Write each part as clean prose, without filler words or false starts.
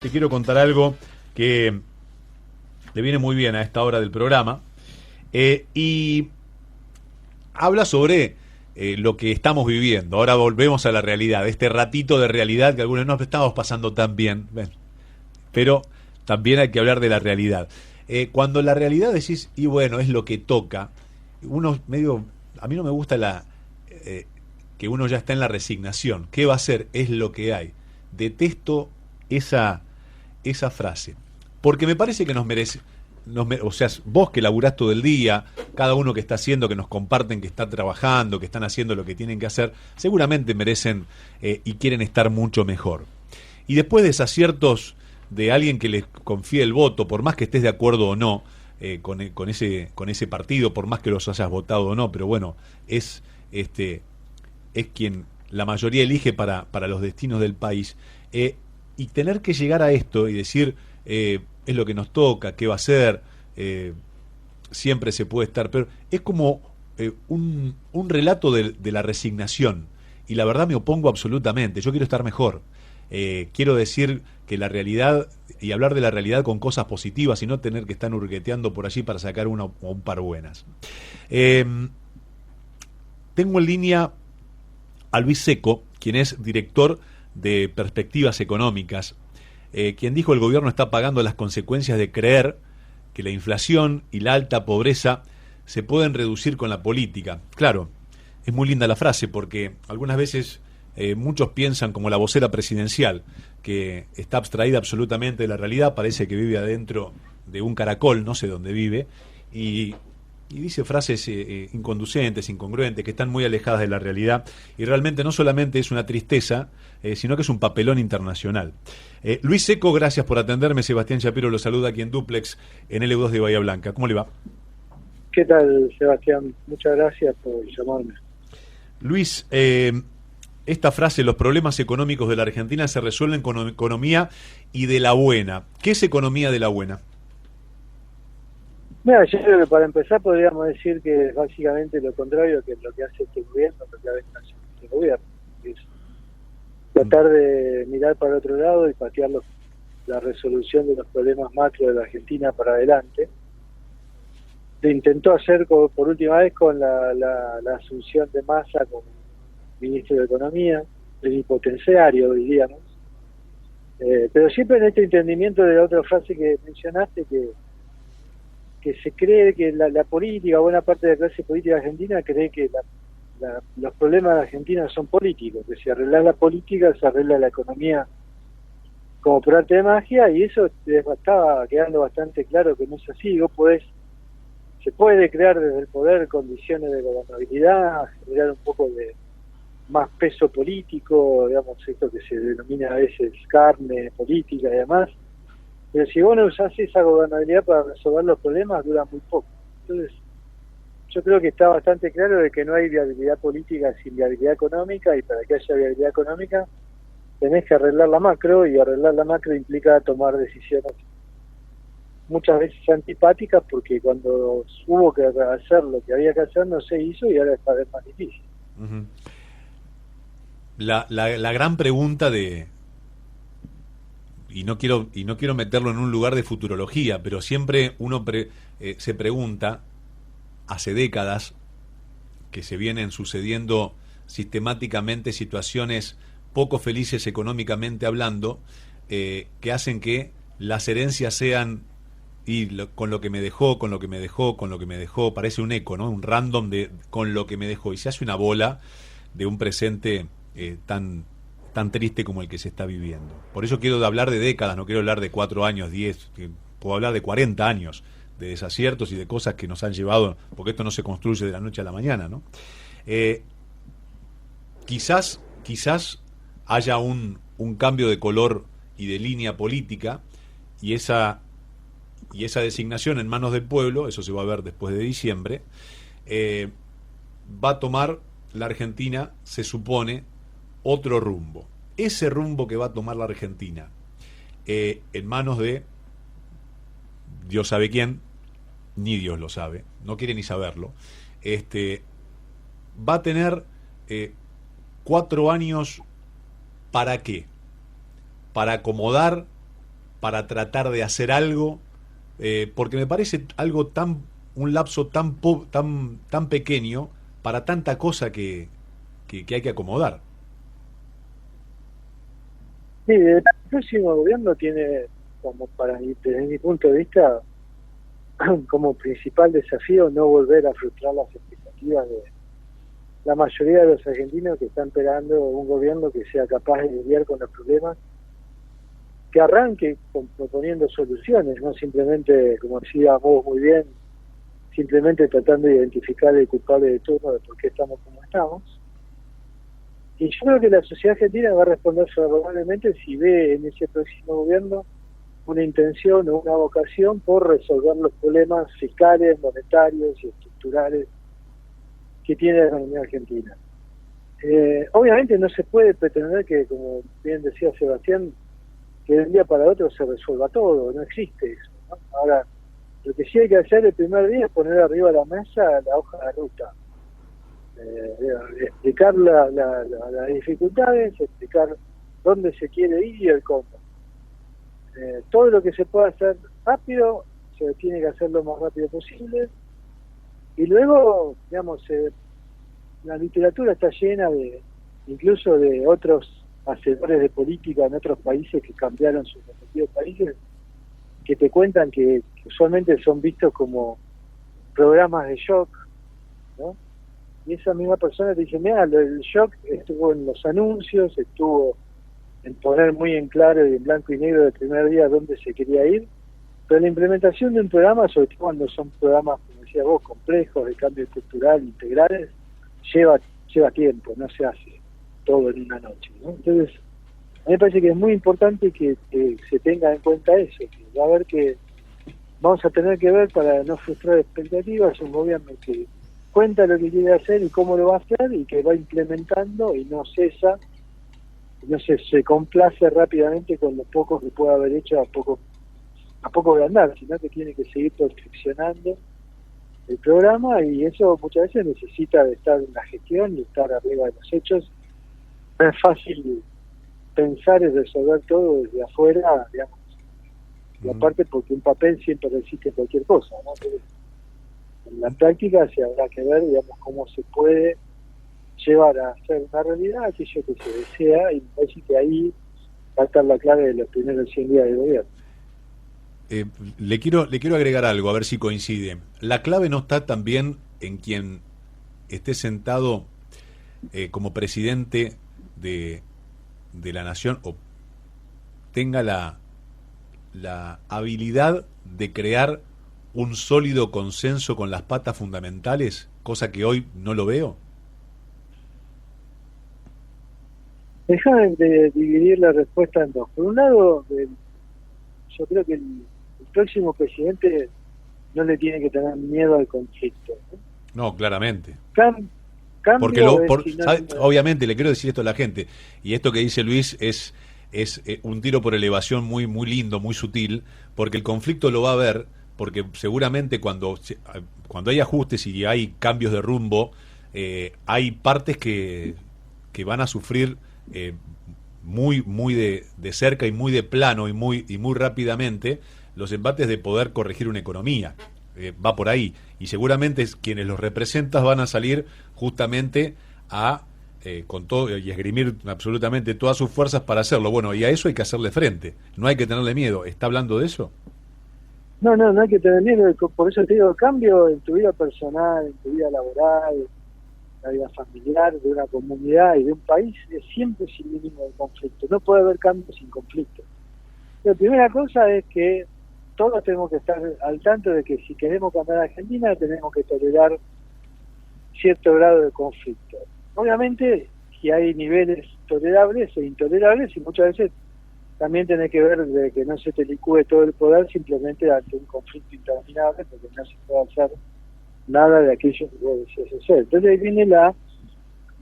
Te quiero contar algo que le viene muy bien a esta hora del programa y habla sobre lo que estamos viviendo. Ahora volvemos a la realidad, este ratito de realidad que algunos no estamos pasando tan bien, ven, pero también hay que hablar de la realidad. Cuando la realidad decís, y bueno, es lo que toca, uno medio, a mí no me gusta eh, que uno ya está en la resignación. ¿Qué va a ser? Es lo que hay. Detesto esa frase. Porque me parece que nos merece, o sea, vos que laburás todo el día, cada uno que está haciendo, que nos comparten, que está trabajando, que están haciendo lo que tienen que hacer, seguramente merecen y quieren estar mucho mejor. Y después de desaciertos de alguien que les confíe el voto, por más que estés de acuerdo o no con ese partido, por más que los hayas votado o no, pero bueno, es, este, es quien la mayoría elige para los destinos del país. Y tener que llegar a esto y decir, es lo que nos toca, qué va a ser, siempre se puede estar, pero es como un relato de la resignación. Y la verdad me opongo absolutamente, yo quiero estar mejor. Quiero decir que la realidad, y hablar de la realidad con cosas positivas y no tener que estar hurgueteando por allí para sacar una o un par buenas. Eh, Tengo en línea a Luis Seco, quien es director de Perspectivas Económicas, quien dijo el gobierno está pagando las consecuencias de creer que la inflación y la alta pobreza se pueden reducir con la política. Claro, es muy linda la frase porque algunas veces muchos piensan como la vocera presidencial, que está abstraída absolutamente de la realidad, parece que vive adentro de un caracol, no sé dónde vive, y y dice frases inconducentes, incongruentes, que están muy alejadas de la realidad, y realmente no solamente es una tristeza, sino que es un papelón internacional. Luis Seco, gracias por atenderme. Sebastián Shapiro lo saluda aquí en Duplex, en L2 de Bahía Blanca. ¿Cómo le va? ¿Qué tal, Sebastián? Muchas gracias por llamarme. Luis, esta frase, los problemas económicos de la Argentina se resuelven con economía y de la buena. ¿Qué es economía de la buena? Mira, yo creo que para empezar podríamos decir que es básicamente lo contrario que lo que hace este gobierno, lo que ha venido haciendo este gobierno, que es tratar de mirar para otro lado y patear la resolución de los problemas macro de la Argentina para adelante. Se intentó hacer por última vez con la asunción de Massa como ministro de Economía, plenipotenciario, diríamos. Pero siempre en este entendimiento de la otra frase que mencionaste, que se cree que la política, buena parte de la clase política argentina cree que los problemas de Argentina son políticos, que si arregla la política se arregla la economía como por arte de magia, y eso estaba quedando bastante claro que no es así. Se puede crear desde el poder condiciones de gobernabilidad, generar un poco de más peso político, digamos, esto que se denomina a veces carne política y demás. Pero si vos no usás esa gobernabilidad para resolver los problemas, dura muy poco. Entonces, yo creo que está bastante claro de que no hay viabilidad política sin viabilidad económica, y para que haya viabilidad económica tenés que arreglar la macro, y arreglar la macro implica tomar decisiones muchas veces antipáticas, porque cuando hubo que hacer lo que había que hacer no se hizo, y ahora es cada vez más difícil. Uh -huh. La gran pregunta de, y no quiero meterlo en un lugar de futurología, pero siempre uno se pregunta, hace décadas que se vienen sucediendo sistemáticamente situaciones poco felices económicamente hablando, que hacen que las herencias sean con lo que me dejó, con lo que me dejó, con lo que me dejó, parece un eco, ¿no? Un random de con lo que me dejó, y se hace una bola de un presente tan triste como el que se está viviendo. Por eso quiero hablar de décadas, no quiero hablar de 4 años, 10, puedo hablar de 40 años de desaciertos y de cosas que nos han llevado, porque esto no se construye de la noche a la mañana, ¿no? Eh, quizás haya un cambio de color y de línea política, y esa designación en manos del pueblo, eso se va a ver después de diciembre, eh, va a tomar la Argentina, se supone, otro rumbo. Ese rumbo que va a tomar la Argentina, en manos de Dios sabe quién, ni Dios lo sabe, no quiere ni saberlo, va a tener 4 años. ¿Para qué? Para acomodar para tratar de hacer algo? Porque me parece algo un lapso tan pequeño para tanta cosa que hay que acomodar. Sí, el próximo gobierno tiene, desde mi punto de vista, como principal desafío no volver a frustrar las expectativas de la mayoría de los argentinos que están esperando un gobierno que sea capaz de lidiar con los problemas, que arranque proponiendo soluciones, no simplemente, como decía vos muy bien, simplemente tratando de identificar el culpable de turno de por qué estamos como estamos. Y yo creo que la sociedad argentina va a responder favorablemente si ve en ese próximo gobierno una intención o una vocación por resolver los problemas fiscales, monetarios y estructurales que tiene la economía argentina. Obviamente no se puede pretender que, como bien decía Sebastián, que de un día para otro se resuelva todo, no existe eso, ¿no? Ahora, lo que sí hay que hacer el primer día es poner arriba de la mesa la hoja de ruta, explicar las dificultades, explicar dónde se quiere ir y el cómo. Todo lo que se pueda hacer rápido, se tiene que hacer lo más rápido posible, y luego, digamos, la literatura está llena incluso de otros hacedores de política en otros países que cambiaron sus respectivos países, que te cuentan que usualmente son vistos como programas de shock, ¿no? Y esa misma persona te dice, mira, el shock estuvo en los anuncios, estuvo en poner muy en claro y en blanco y negro del primer día dónde se quería ir, pero la implementación de un programa, sobre todo cuando son programas, como decía vos, complejos, de cambio estructural, integrales, lleva tiempo, no se hace todo en una noche, ¿no? Entonces, a mí me parece que es muy importante que se tenga en cuenta eso, que va a haber que, vamos a tener que ver, para no frustrar expectativas, un gobierno que cuenta lo que quiere hacer y cómo lo va a hacer, y que va implementando y no cesa, no se complace rápidamente con lo poco que pueda haber hecho a poco de andar, sino que tiene que seguir perfeccionando el programa, y eso muchas veces necesita de estar en la gestión y estar arriba de los hechos. No es fácil pensar y resolver todo desde afuera, digamos, y aparte porque un papel siempre resiste cualquier cosa, ¿no? Entonces, en la práctica se habrá que ver, digamos, cómo se puede llevar a hacer una realidad aquello que se desea, y me parece que ahí va a estar la clave de los primeros 100 días de gobierno. Le quiero agregar algo, a ver si coincide. La clave no está también en quien esté sentado como presidente de la nación o tenga la habilidad de crear un sólido consenso con las patas fundamentales, cosa que hoy no lo veo. Déjame de dividir la respuesta en dos. Por un lado, yo creo que el próximo presidente no le tiene que tener miedo al conflicto, ¿no? No, claramente. Porque Cambio es sinónimo obviamente le quiero decir esto a la gente, y esto que dice Luis es un tiro por elevación muy lindo, muy sutil, porque el conflicto lo va a haber, porque seguramente cuando hay ajustes y hay cambios de rumbo, hay partes que van a sufrir muy de cerca y muy de plano y muy rápidamente los embates de poder corregir una economía. Va por ahí, y seguramente quienes los representan van a salir justamente con todo y esgrimir absolutamente todas sus fuerzas para hacerlo. Bueno, y a eso hay que hacerle frente, no hay que tenerle miedo. ¿Está hablando de eso? No hay que tener miedo. Por eso te digo, cambio en tu vida personal, en tu vida laboral, en la vida familiar, de una comunidad y de un país, es siempre sin mínimo de conflicto. No puede haber cambio sin conflicto. La primera cosa es que todos tenemos que estar al tanto de que si queremos cambiar a Argentina tenemos que tolerar cierto grado de conflicto. Obviamente que hay niveles tolerables e intolerables, y muchas veces también tenés que ver de que no se te licúe todo el poder simplemente ante un conflicto interminable, porque no se puede hacer nada de aquello que vos deseas hacer. Entonces ahí viene la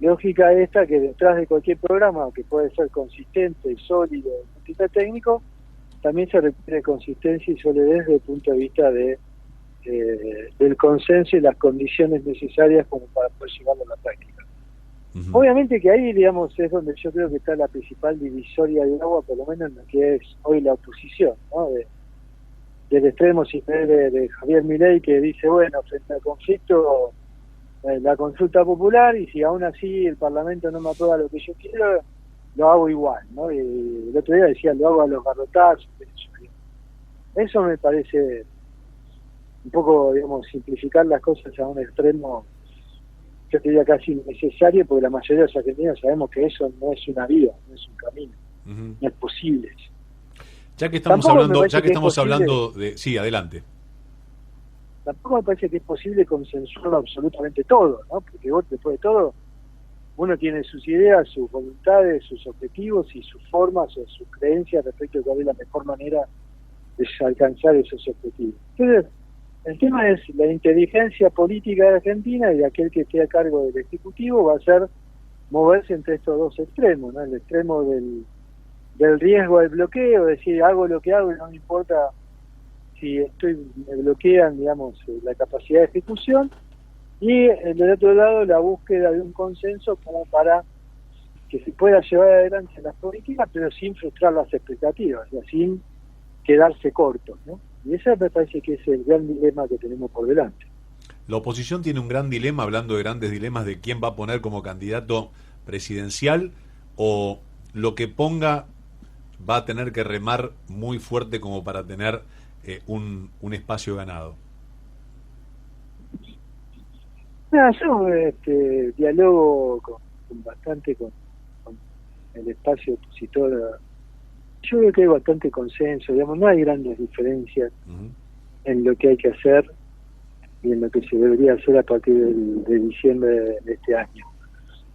lógica esta, que detrás de cualquier programa que puede ser consistente y sólido desde el punto de vista técnico, también se requiere consistencia y solidez desde el punto de vista del consenso y las condiciones necesarias como para poder llevarlo a la práctica. Ujú. Obviamente que ahí, digamos, es donde yo creo que está la principal divisoria de agua, por lo menos en lo que es hoy la oposición, ¿no? Del extremo si de Javier Milei, que dice, bueno, frente al conflicto, la consulta popular, y si aún así el Parlamento no me aprueba lo que yo quiero, lo hago igual, ¿no? Y el otro día decía, lo hago a los garrotazos. Eso me parece un poco, digamos, simplificar las cosas a un extremo, yo te diría casi innecesario, porque la mayoría de los argentinos sabemos que eso no es una vía, no es un camino, Ujú. no es posible. Ya Me parece que que es estamos posible, hablando de, sí, adelante. tampoco me parece que es posible consensuarlo absolutamente todo, ¿no? Porque vos, después de todo, uno tiene sus ideas, sus voluntades, sus objetivos y sus formas o sus creencias respecto de cuál es la mejor manera de alcanzar esos objetivos. Entonces, el tema es la inteligencia política de Argentina, y de aquel que esté a cargo del Ejecutivo va a ser moverse entre estos dos extremos, ¿no? El extremo del riesgo del bloqueo, es decir, hago lo que hago y no me importa si me bloquean, digamos, la capacidad de ejecución, y del otro lado la búsqueda de un consenso como para que se pueda llevar adelante las políticas, pero sin frustrar las expectativas, o sea, sin quedarse cortos, ¿no? Y ese me parece que es el gran dilema que tenemos por delante. La oposición tiene un gran dilema, hablando de grandes dilemas, de quién va a poner como candidato presidencial, o lo que ponga va a tener que remar muy fuerte como para tener un espacio ganado. Nada, yo dialogo bastante con el espacio opositor. Yo creo que hay bastante consenso, digamos, no hay grandes diferencias Ujú. en lo que hay que hacer y en lo que se debería hacer a partir de diciembre de este año.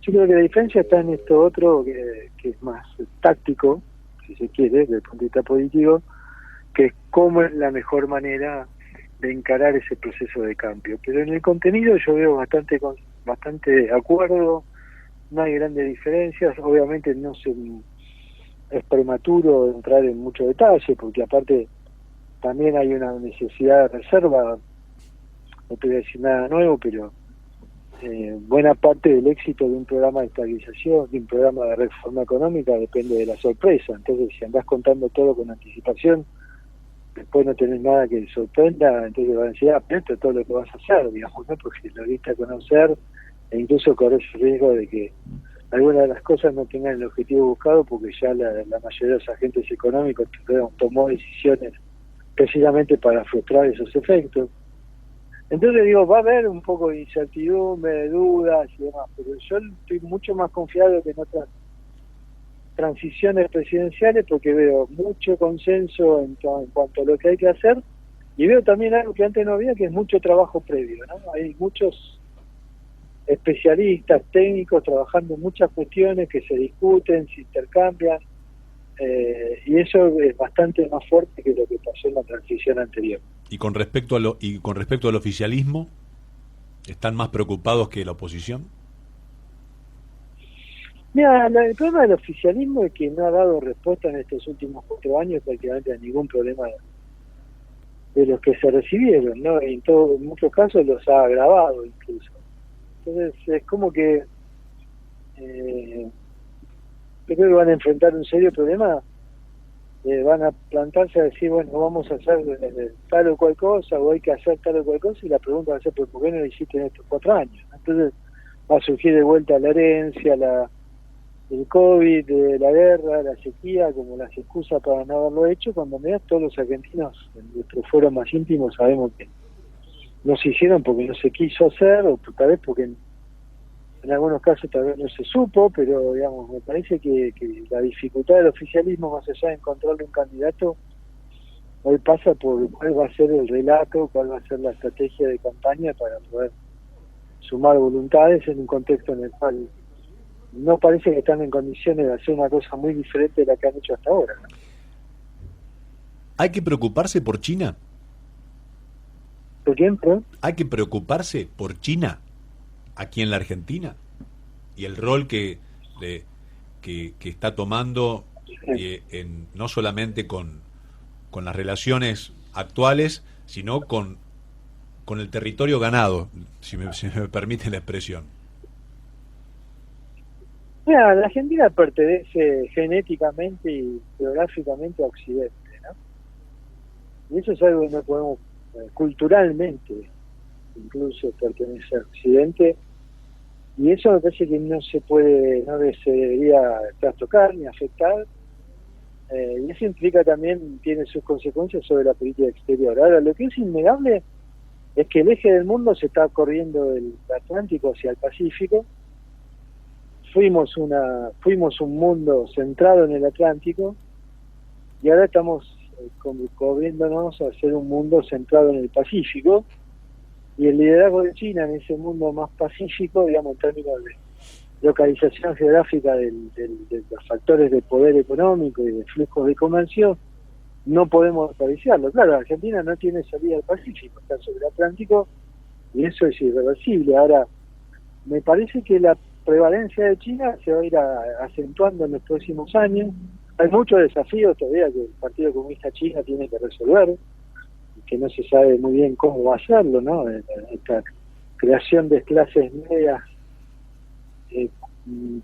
Yo creo que la diferencia está en esto otro que es más táctico, si se quiere, desde el punto de vista político, que es cómo es la mejor manera de encarar ese proceso de cambio. Pero en el contenido yo veo bastante acuerdo, no hay grandes diferencias, obviamente es prematuro entrar en mucho detalle, porque aparte también hay una necesidad de reserva, no te voy a decir nada nuevo, pero buena parte del éxito de un programa de estabilización, de un programa de reforma económica, depende de la sorpresa. Entonces, si andás contando todo con anticipación, después no tenés nada que sorprenda, entonces van a decir, pero esto es todo lo que vas a hacer, digamos, ¿no? Porque lo viste a conocer, e incluso corres el riesgo de que algunas de las cosas no tengan el objetivo buscado, porque ya la mayoría de los agentes económicos tomó decisiones precisamente para frustrar esos efectos. Entonces digo, va a haber un poco de incertidumbre, de dudas y demás, pero yo estoy mucho más confiado que en otras transiciones presidenciales, porque veo mucho consenso en cuanto a lo que hay que hacer, y veo también algo que antes no había, que es mucho trabajo previo, ¿no? Hay muchos especialistas, técnicos, trabajando en muchas cuestiones que se discuten, se intercambian, y eso es bastante más fuerte que lo que pasó en la transición anterior. Y con respecto al oficialismo, ¿están más preocupados que la oposición? Mira, el problema del oficialismo es que no ha dado respuesta en estos últimos 4 años prácticamente a ningún problema de los que se recibieron, ¿no? Y en muchos casos los ha agravado incluso. Entonces es como que yo creo que van a enfrentar un serio problema, van a plantarse a decir, bueno, vamos a hacer tal o cual cosa, o hay que hacer tal o cual cosa, y la pregunta va a ser, ¿por qué no lo hiciste en estos 4 años? Entonces va a surgir de vuelta la herencia, el COVID, de la guerra, la sequía, como las excusas para no haberlo hecho, cuando en realidad todos los argentinos, en nuestros foros más íntimos, sabemos que no se hicieron porque no se quiso hacer, o tal vez porque en algunos casos tal vez no se supo, pero digamos, me parece que la dificultad del oficialismo, más allá de encontrarle un candidato, hoy pasa por cuál va a ser el relato, cuál va a ser la estrategia de campaña para poder sumar voluntades en un contexto en el cual no parece que están en condiciones de hacer una cosa muy diferente de la que han hecho hasta ahora, ¿no? ¿Hay que preocuparse por China? Por ejemplo, ¿Hay que preocuparse por China aquí en la Argentina? Y el rol le- que está tomando no solamente con las relaciones actuales, sino con el territorio ganado, si me permite la expresión. Mira, la Argentina pertenece genéticamente y geográficamente a Occidente, ¿no? Y eso es algo que no podemos, culturalmente, incluso pertenece a Occidente, y eso me parece que no se puede, se debería trastocar ni afectar, y eso implica también, tiene sus consecuencias sobre la política exterior. Ahora, lo que es innegable es que el eje del mundo se está corriendo del Atlántico hacia el Pacífico. Fuimos un mundo centrado en el Atlántico y ahora estamos corriéndonos a ser un mundo centrado en el Pacífico, y el liderazgo de China en ese mundo más pacífico, digamos, en términos de localización geográfica de los factores de poder económico y de flujos de comercio, no podemos desperdiciarlo. Claro, Argentina no tiene salida al Pacífico, está sobre el Atlántico, y eso es irreversible. Ahora, me parece que la prevalencia de China se va a ir acentuando en los próximos años. Hay muchos desafíos todavía que el Partido Comunista China tiene que resolver, que no se sabe muy bien cómo va a hacerlo, ¿no? Esta creación de clases medias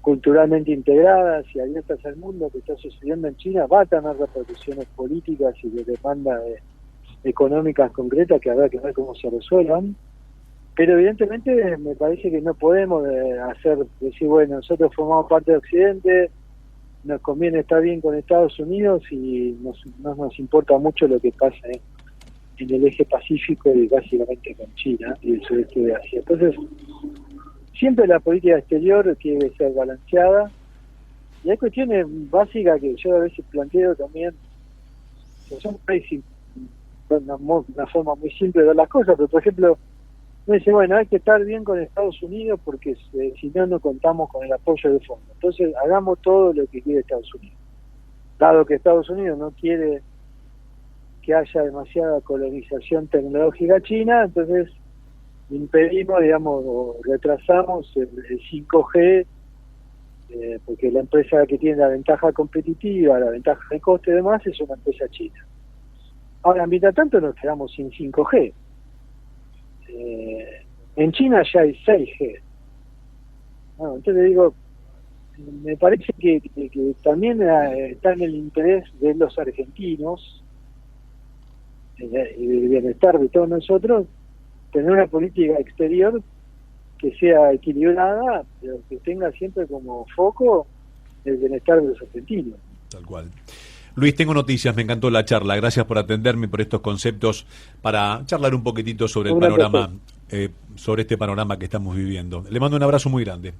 culturalmente integradas y abiertas al mundo que está sucediendo en China va a tener repercusiones políticas y de demanda económicas concretas que habrá que ver cómo se resuelvan. Pero evidentemente me parece que no podemos decir, bueno, nosotros formamos parte de Occidente, nos conviene estar bien con Estados Unidos y no nos importa mucho lo que pasa en el eje pacífico y básicamente con China y el sureste de Asia. Entonces, siempre la política exterior tiene que ser balanceada, y hay cuestiones básicas que yo a veces planteo también, que son una forma muy simple de ver las cosas, pero por ejemplo, me dice, bueno, hay que estar bien con Estados Unidos porque si no, no contamos con el apoyo de fondo. Entonces, hagamos todo lo que quiere Estados Unidos. Dado que Estados Unidos no quiere que haya demasiada colonización tecnológica china, entonces impedimos, digamos, o retrasamos el 5G, porque la empresa que tiene la ventaja competitiva, la ventaja de coste y demás, es una empresa china. Ahora, mientras tanto, nos quedamos sin 5G. En China ya hay 6G. Bueno, entonces digo, me parece que también está en el interés de los argentinos y del bienestar de todos nosotros tener una política exterior que sea equilibrada, pero que tenga siempre como foco el bienestar de los argentinos. Tal cual. Luis, tengo noticias, me encantó la charla, gracias por atenderme, por estos conceptos, para charlar un poquitito sobre el panorama, sobre este panorama que estamos viviendo. Le mando un abrazo muy grande.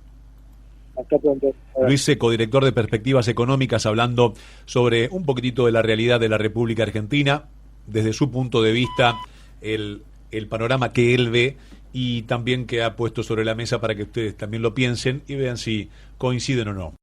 Hasta pronto. Luis Seco, director de Perspectivas Económicas, hablando sobre un poquitito de la realidad de la República Argentina, desde su punto de vista, el panorama que él ve y también que ha puesto sobre la mesa para que ustedes también lo piensen y vean si coinciden o no.